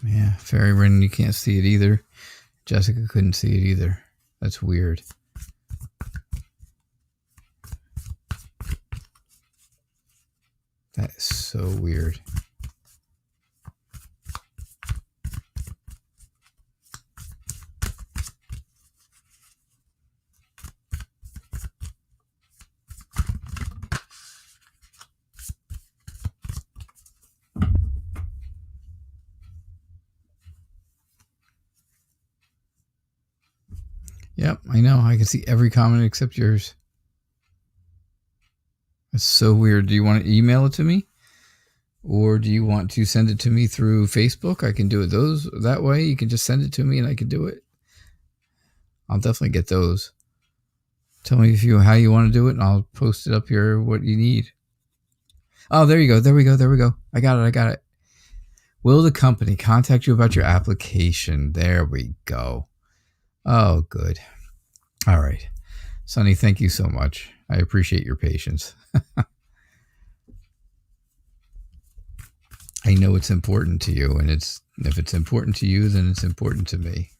Yeah, Fairy Wren, you can't see it either. Jessica couldn't see it either. That's weird. That is so weird. Yep, I know. I can see every comment except yours. That's so weird. Do you want to email it to me? Or do you want to send it to me through Facebook? I can do it that way. You can just send it to me and I can do it. I'll definitely get those. Tell me how you want to do it and I'll post it up here what you need. Oh, there you go. There we go. I got it. Will the company contact you about your application? There we go. Oh, good. All right. Sonny, thank you so much. I appreciate your patience. I know it's important to you, and if it's important to you, then it's important to me.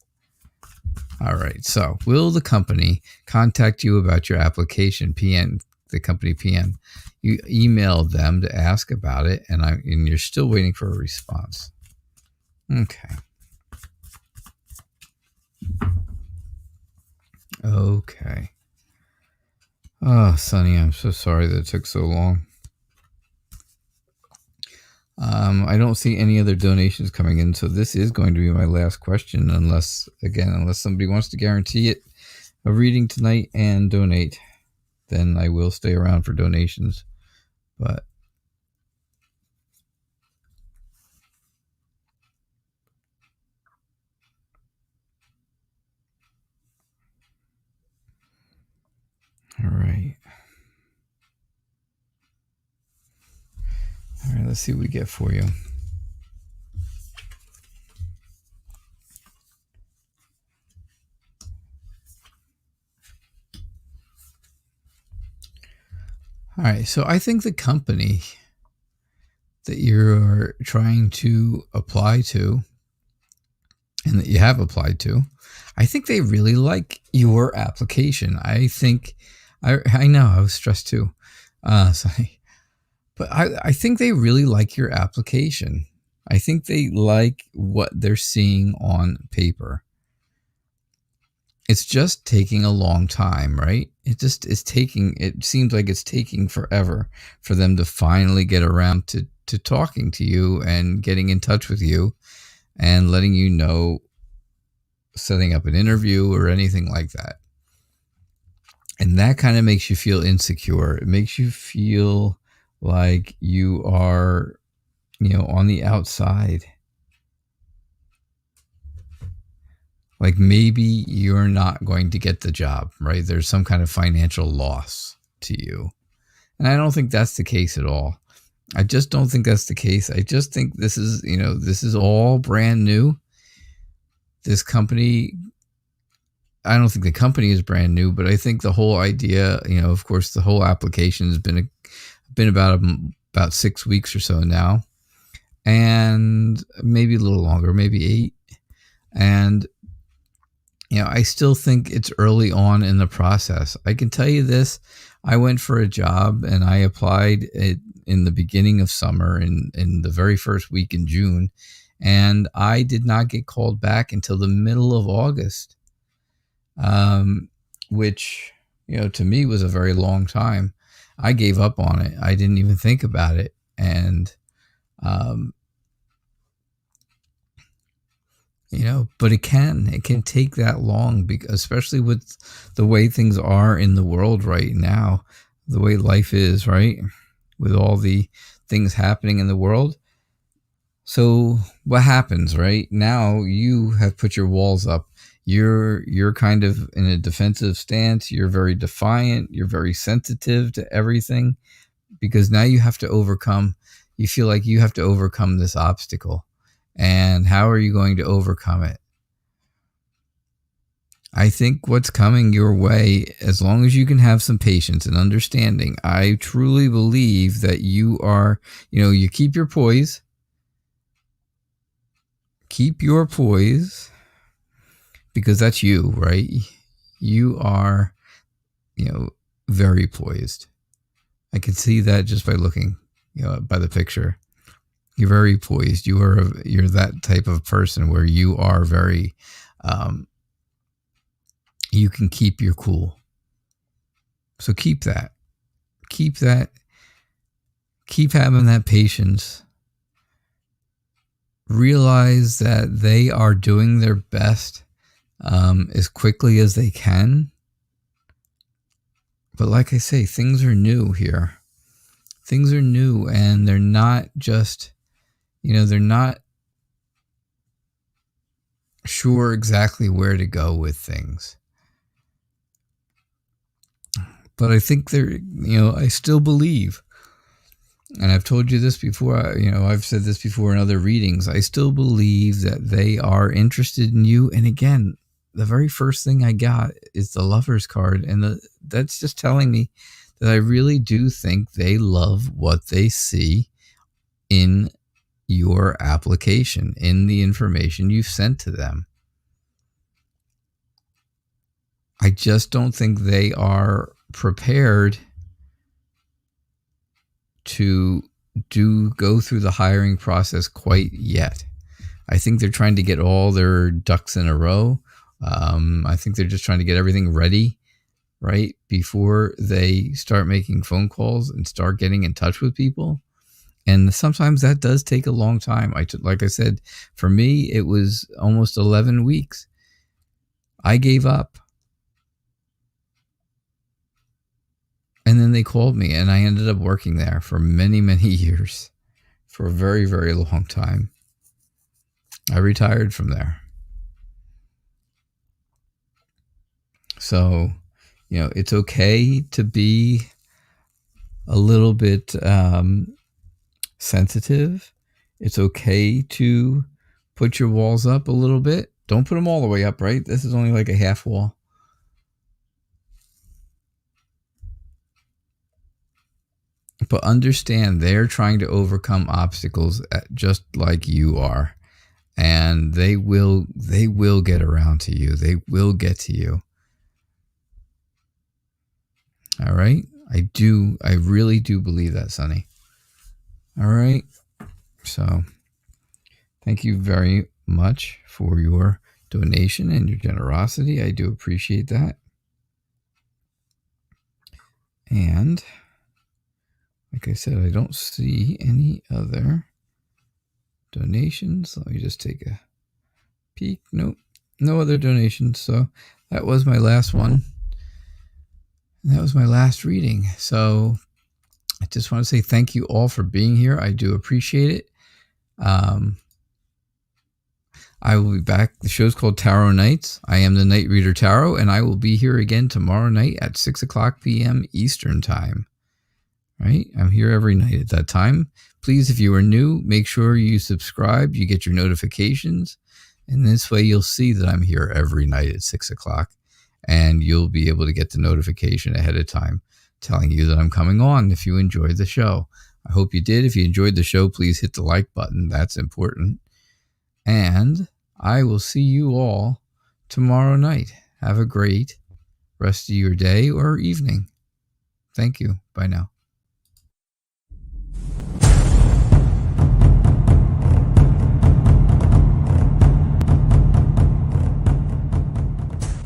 All right. So, will the company contact you about your application? PM, the company PM. You emailed them to ask about it, and you're still waiting for a response. Okay. Okay. Oh, Sonny, I'm so sorry that it took so long. I don't see any other donations coming in, so this is going to be my last question, unless somebody wants to guarantee it a reading tonight and donate, then I will stay around for donations. But all right. All right, let's see what we get for you. All right, so I think the company that you're trying to apply to and that you have applied to, I think they really like your application. I think, I know, I was stressed too. Sorry. But I think they really like your application. I think they like what they're seeing on paper. It's just taking a long time, right? It seems like it's taking forever for them to finally get around to talking to you and getting in touch with you and letting you know, setting up an interview or anything like that. And that kind of makes you feel insecure. It makes you feel like you are, on the outside. Like maybe you're not going to get the job, right? There's some kind of financial loss to you. And I don't think that's the case at all. I just don't think that's the case. I just think this is all brand new. This company, I don't think the company is brand new, but I think the whole idea, of course, the whole application has been about 6 weeks or so now, and maybe a little longer, maybe 8. And I still think it's early on in the process. I can tell you this: I went for a job and I applied it in the beginning of summer, in the very first week in June, and I did not get called back until the middle of August. Which, to me was a very long time. I gave up on it. I didn't even think about it. And, but it can take that long, because especially with the way things are in the world right now, the way life is, right? With all the things happening in the world. So what happens, right? Now you have put your walls up. You're kind of in a defensive stance. You're very defiant. You're very sensitive to everything, because now you have to you feel like you have to overcome this obstacle. And how are you going to overcome it? I think what's coming your way, as long as you can have some patience and understanding, I truly believe that you are, you keep your poise. Keep your poise, because that's you, right? You are, very poised. I can see that just by looking, by the picture. You're very poised. You're that type of person where you are very, you can keep your cool. So keep that. Keep having that patience. Realize that they are doing their best as quickly as they can. But like I say, things are new here. Things are new, and they're not just, they're not sure exactly where to go with things. But I think I still believe, and I've told you this before, I've said this before in other readings, I still believe that they are interested in you. And again, the very first thing I got is the Lover's card, and that's just telling me that I really do think they love what they see in your application, in the information you've sent to them. I just don't think they are prepared to go through the hiring process quite yet. I think they're trying to get all their ducks in a row. I think they're just trying to get everything ready, right, before they start making phone calls and start getting in touch with people. And sometimes that does take a long time. Like I said, for me, it was almost 11 weeks. I gave up. And then they called me, and I ended up working there for many, many years, for a very, very long time. I retired from there. So, it's okay to be a little bit sensitive. It's okay to put your walls up a little bit. Don't put them all the way up, right? This is only like a half wall. But understand they're trying to overcome obstacles just like you are. And they will get around to you. They will get to you. All right? I really do believe that, Sonny. All right? So, thank you very much for your donation and your generosity. I do appreciate that. And, like I said, I don't see any other donations. Let me just take a peek. Nope, no other donations. So that was my last one. That was my last reading. So I just want to say thank you all for being here. I do appreciate it. I will be back. The show's called Tarot Nights. I am the Night Reader Tarot, and I will be here again tomorrow night at 6:00 p.m. Eastern Time. Right? I'm here every night at that time. Please, if you are new, make sure you subscribe. You get your notifications. And this way you'll see that I'm here every night at 6:00. And you'll be able to get the notification ahead of time telling you that I'm coming on if you enjoyed the show. I hope you did. If you enjoyed the show, please hit the like button. That's important. And I will see you all tomorrow night. Have a great rest of your day or evening. Thank you. Bye now.